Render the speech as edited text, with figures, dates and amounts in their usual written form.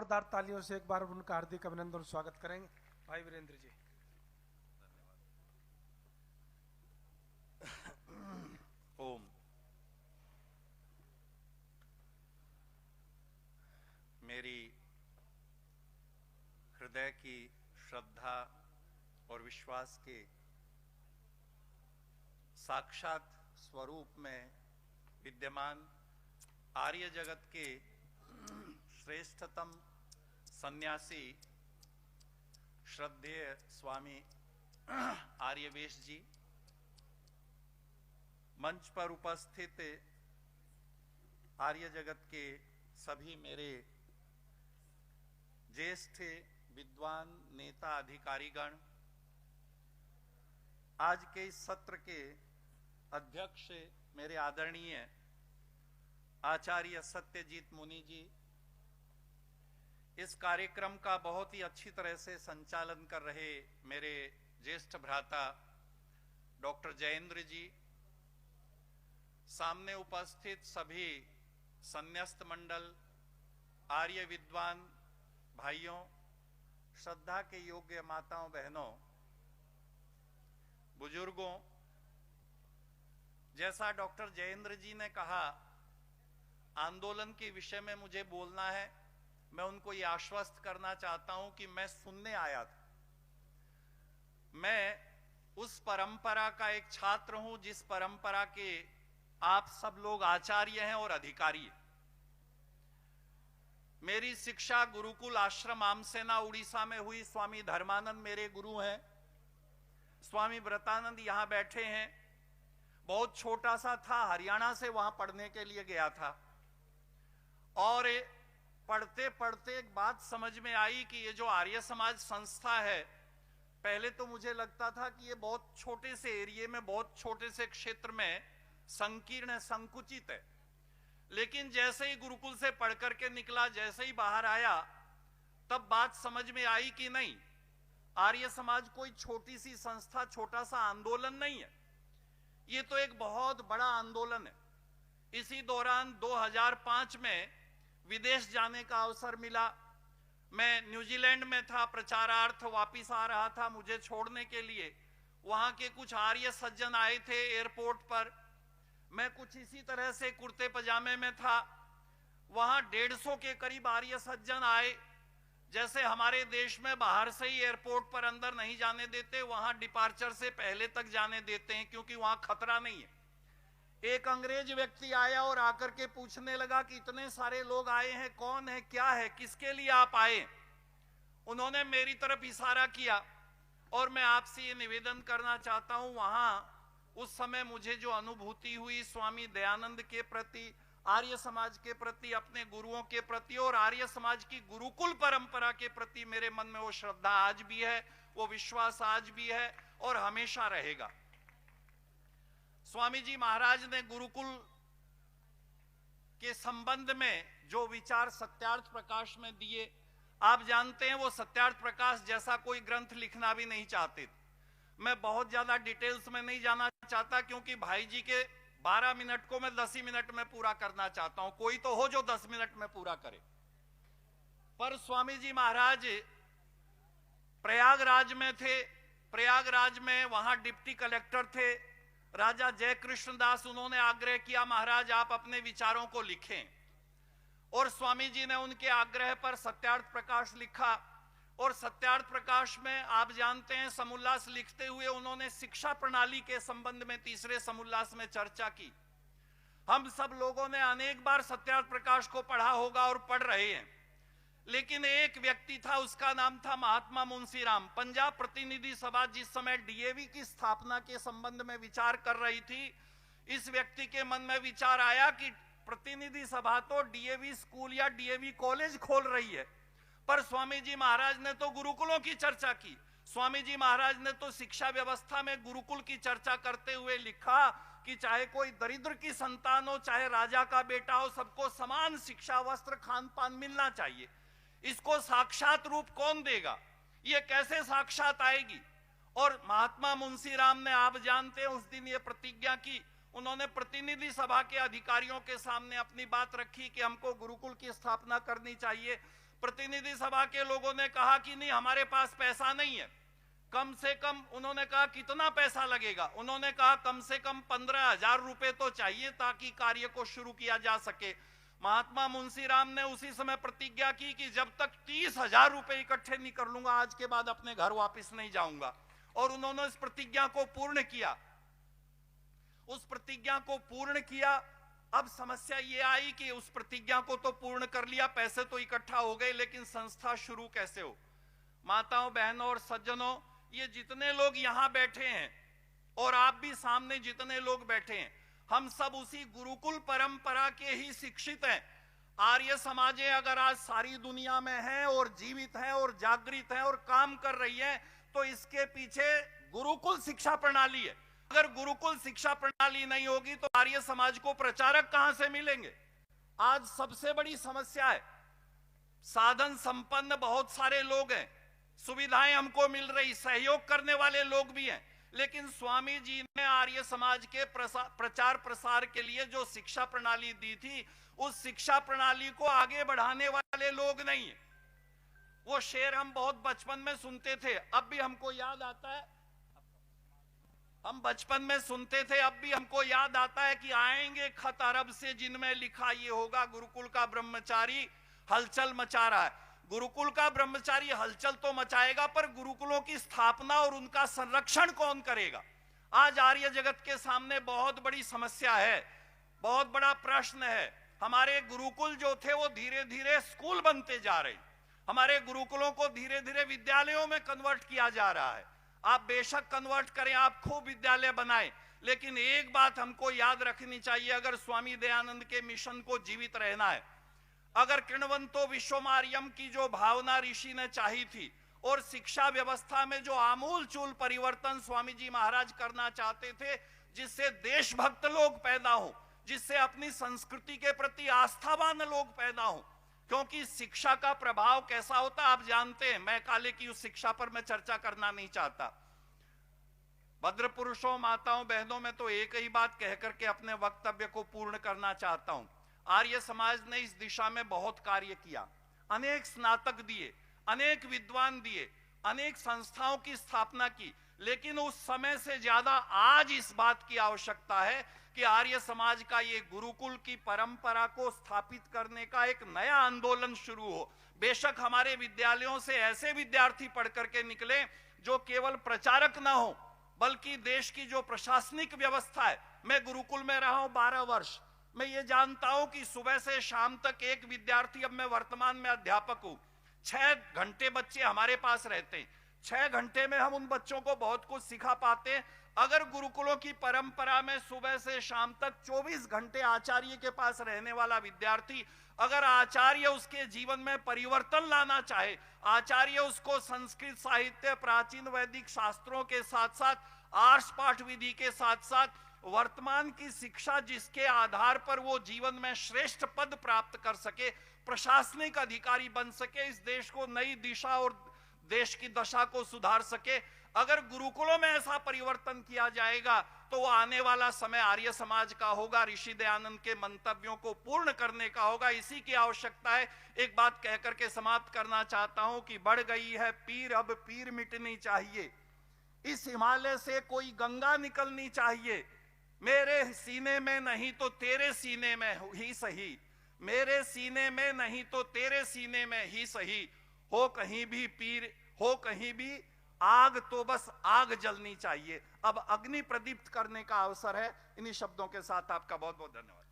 जोरदार तालियों से एक बार उनका हार्दिक अभिनंदन स्वागत करेंगे भाई वीरेंद्र जी। ओम। मेरी हृदय की श्रद्धा और विश्वास के साक्षात स्वरूप में विद्यमान आर्य जगत के श्रेष्ठतम सन्यासी श्रद्धेय स्वामी आर्यवेश जी, मंच पर उपस्थित आर्य जगत के सभी मेरे ज्येष्ठ विद्वान नेता अधिकारीगण, आज के इस सत्र के अध्यक्ष मेरे आदरणीय आचार्य सत्यजीत मुनि जी, इस कार्यक्रम का बहुत ही अच्छी तरह से संचालन कर रहे मेरे ज्येष्ठ भ्राता डॉक्टर जयेंद्र जी, सामने उपस्थित सभी संन्यस्त मंडल, आर्य विद्वान भाइयों, श्रद्धा के योग्य माताओं बहनों, बुजुर्गों, जैसा डॉक्टर जयेंद्र जी ने कहा, आंदोलन के विषय में मुझे बोलना है। मैं उनको ये आश्वस्त करना चाहता हूं कि मैं सुनने आया था। मैं उस परंपरा का एक छात्र हूं जिस परंपरा के आप सब लोग आचार्य हैं और अधिकारी हैं। मेरी शिक्षा गुरुकुल आश्रम आमसेना उड़ीसा में हुई। स्वामी धर्मानंद मेरे गुरु हैं, स्वामी व्रतानंद यहां बैठे हैं। बहुत छोटा सा था, हरियाणा से वहां पढ़ने के लिए गया था और पढ़ते पढ़ते एक बात समझ में आई कि ये जो आर्य समाज संस्था है, पहले तो मुझे लगता था कि ये बहुत छोटे से एरिया में, बहुत छोटे से क्षेत्र में संकीर्ण, संकुचित है। लेकिन जैसे ही गुरुकुल से पढ़ करके निकला, जैसे ही बाहर आया, तब बात समझ में आई कि नहीं, आर्य समाज कोई छोटी सी संस्था, छोटा सा आंदोलन नहीं है, ये तो एक बहुत बड़ा आंदोलन है। इसी दौरान 2005 में विदेश जाने का अवसर मिला। मैं न्यूजीलैंड में था, प्रचारार्थ वापिस आ रहा था मुझे छोड़ने के लिए। वहां के कुछ आर्य सज्जन आए थे एयरपोर्ट पर। मैं कुछ इसी तरह से कुर्ते पजामे में था। वहां 150 के करीब आर्य सज्जन आए। जैसे हमारे देश में बाहर से ही एयरपोर्ट पर अंदर नहीं जाने देते, वहां डिपार्चर से पहले तक जाने देते हैं, क्योंकि वहां खतरा नहीं है। एक अंग्रेज व्यक्ति आया और आकर के पूछने लगा कि इतने सारे लोग आए हैं, कौन है, क्या है, किसके लिए आप आए? उन्होंने मेरी तरफ इशारा किया और मैं आपसे ये निवेदन करना चाहता हूं, वहां उस समय मुझे जो अनुभूति हुई स्वामी दयानंद के प्रति, आर्य समाज के प्रति, अपने गुरुओं के प्रति और आर्य समाज की गुरुकुल परंपरा के प्रति मेरे मन में वो श्रद्धा आज भी है, वो विश्वास आज भी है और हमेशा रहेगा। स्वामी जी महाराज ने गुरुकुल के संबंध में जो विचार सत्यार्थ प्रकाश में दिए, आप जानते हैं वो सत्यार्थ प्रकाश जैसा कोई ग्रंथ लिखना भी नहीं चाहते थे। मैं बहुत ज्यादा डिटेल्स में नहीं जाना चाहता, क्योंकि भाई जी के 12 मिनट को मैं 10 ही मिनट में पूरा करना चाहता हूं। कोई तो हो जो 10 मिनट में पूरा करे। पर स्वामी जी महाराज प्रयागराज में थे। प्रयागराज में वहां डिप्टी कलेक्टर थे राजा जय कृष्ण दास। उन्होंने आग्रह किया, महाराज आप अपने विचारों को लिखें, और स्वामी जी ने उनके आग्रह पर सत्यार्थ प्रकाश लिखा। और सत्यार्थ प्रकाश में आप जानते हैं समुल्लास लिखते हुए उन्होंने शिक्षा प्रणाली के संबंध में तीसरे समुल्लास में चर्चा की। हम सब लोगों ने अनेक बार सत्यार्थ प्रकाश को पढ़ा होगा और पढ़ रहे हैं, लेकिन एक व्यक्ति था, उसका नाम था महात्मा मुंशीराम। पंजाब प्रतिनिधि सभा जिस समय डीएवी की स्थापना के संबंध में विचार कर रही थी, इस व्यक्ति के मन में विचार आया कि प्रतिनिधि सभा तो डीएवी स्कूल या डीएवी कॉलेज खोल रही है, पर स्वामी जी महाराज ने तो गुरुकुलों की चर्चा की। स्वामी जी महाराज ने तो शिक्षा व्यवस्था में गुरुकुल की चर्चा करते हुए लिखा कि चाहे कोई दरिद्र की संतान हो, चाहे राजा का बेटा हो, सबको समान शिक्षा, वस्त्र, खान पान मिलना चाहिए। इसको साक्षात रूप कौन देगा? ये कैसे साक्षात आएगी? और महात्मा मुंशीराम ने, आप जानते हैं, उस दिन ये प्रतिज्ञा की। उन्होंने प्रतिनिधि सभा के अधिकारियों के सामने अपनी बात रखी कि हमको गुरुकुल की स्थापना करनी चाहिए। प्रतिनिधि सभा के लोगों ने कहा कि नहीं, हमारे पास पैसा नहीं है। कम से कम उन्होंने कहा कितना पैसा लगेगा, उन्होंने कहा कम से कम 15,000 रुपए तो चाहिए ताकि कार्य को शुरू किया जा सके। महात्मा मुंशीराम ने उसी समय प्रतिज्ञा की कि जब तक 30,000 रुपए इकट्ठे नहीं कर लूंगा, आज के बाद अपने घर वापस नहीं जाऊंगा। और उन्होंने इस प्रतिज्ञा को पूर्ण किया, उस प्रतिज्ञा को पूर्ण किया। अब समस्या ये आई कि उस प्रतिज्ञा को तो पूर्ण कर लिया, पैसे तो इकट्ठा हो गए, लेकिन संस्था शुरू कैसे हो। माताओं, बहनों और सज्जनों, ये जितने लोग यहां बैठे हैं और आप भी सामने जितने लोग बैठे हैं, हम सब उसी गुरुकुल परंपरा के ही शिक्षित हैं। आर्य समाजें अगर आज सारी दुनिया में है और जीवित है और जागृत है और काम कर रही है, तो इसके पीछे गुरुकुल शिक्षा प्रणाली है। अगर गुरुकुल शिक्षा प्रणाली नहीं होगी तो आर्य समाज को प्रचारक कहां से मिलेंगे। आज सबसे बड़ी समस्या है, साधन संपन्न बहुत सारे लोग हैं, सुविधाएं हमको मिल रही, सहयोग करने वाले लोग भी हैं, लेकिन स्वामी जी ने आर्य समाज के प्रचार प्रसार के लिए जो शिक्षा प्रणाली दी थी, उस शिक्षा प्रणाली को आगे बढ़ाने वाले लोग नहीं है। वो शेर हम बहुत बचपन में सुनते थे, अब भी हमको याद आता है, हम बचपन में सुनते थे, अब भी हमको याद आता है कि आएंगे खत अरब से जिनमें लिखा ये होगा, गुरुकुल का ब्रह्मचारी हलचल मचा रहा है। गुरुकुल का ब्रह्मचारी हलचल तो मचाएगा, पर गुरुकुलों की स्थापना और उनका संरक्षण कौन करेगा। आज आर्य जगत के सामने बहुत बड़ी समस्या है, बहुत बड़ा प्रश्न है। हमारे गुरुकुल जो थे वो धीरे धीरे स्कूल बनते जा रहे, हमारे गुरुकुलों को धीरे धीरे विद्यालयों में कन्वर्ट किया जा रहा है। आप बेशक कन्वर्ट करें, आप खूब विद्यालय बनाएं, लेकिन एक बात हमको याद रखनी चाहिए, अगर स्वामी दयानंद के मिशन को जीवित रहना है, अगर किण्वंतो विश्वमार्यम की जो भावना ऋषि ने चाही थी और शिक्षा व्यवस्था में जो आमूल चूल परिवर्तन स्वामी जी महाराज करना चाहते थे, जिससे देशभक्त लोग पैदा हो, जिससे अपनी संस्कृति के प्रति आस्थावान लोग पैदा हो, क्योंकि शिक्षा का प्रभाव कैसा होता आप जानते हैं। मैं काले की उस शिक्षा पर मैं चर्चा करना नहीं चाहता। भद्र पुरुषों, माताओं, बहनों, मैं तो एक ही बात कहकर के अपने वक्तव्य को पूर्ण करना चाहता हूं। आर्य समाज ने इस दिशा में बहुत कार्य किया, अनेक स्नातक दिए, अनेक विद्वान दिए, अनेक संस्थाओं की स्थापना की, लेकिन उस समय से ज्यादा आज इस बात की आवश्यकता है कि आर्य समाज का ये गुरुकुल की परंपरा को स्थापित करने का एक नया आंदोलन शुरू हो। बेशक हमारे विद्यालयों से ऐसे विद्यार्थी पढ़ करके निकले जो केवल प्रचारक ना हो, बल्कि देश की जो प्रशासनिक व्यवस्था है। मैं गुरुकुल में रहा हूं 12 वर्ष, मैं ये जानता हूं कि सुबह से शाम तक एक विद्यार्थी, अब मैं वर्तमान में अध्यापक हूं, 6 घंटे बच्चे हमारे पास रहते हैं। 6 घंटे में हम उन बच्चों को बहुत कुछ सिखा पाते हैं। अगर गुरुकुलों की परंपरा में सुबह से शाम तक 24 घंटे आचार्य के पास रहने वाला विद्यार्थी, अगर आचार्य उसके जीवन में परिवर्तन लाना चाहे, आचार्य उसको संस्कृत साहित्य, प्राचीन वैदिक शास्त्रों के साथ साथ आर्ष पाठ विधि के साथ साथ वर्तमान की शिक्षा, जिसके आधार पर वो जीवन में श्रेष्ठ पद प्राप्त कर सके, प्रशासनिक अधिकारी बन सके, इस देश को नई दिशा और देश की दशा को सुधार सके, अगर गुरुकुलों में ऐसा परिवर्तन किया जाएगा तो वो आने वाला समय आर्य समाज का होगा, ऋषि दयानंद के मंतव्यों को पूर्ण करने का होगा। इसी की आवश्यकता है। एक बात कहकर के समाप्त करना चाहता हूं कि बढ़ गई है पीर, अब पीर मिटनी चाहिए, इस हिमालय से कोई गंगा निकलनी चाहिए। मेरे सीने में नहीं तो तेरे सीने में ही सही, मेरे सीने में नहीं तो तेरे सीने में ही सही, हो कहीं भी पीर, हो कहीं भी आग, तो बस आग जलनी चाहिए। अब अग्नि प्रदीप्त करने का अवसर है। इन्हीं शब्दों के साथ आपका बहुत बहुत धन्यवाद।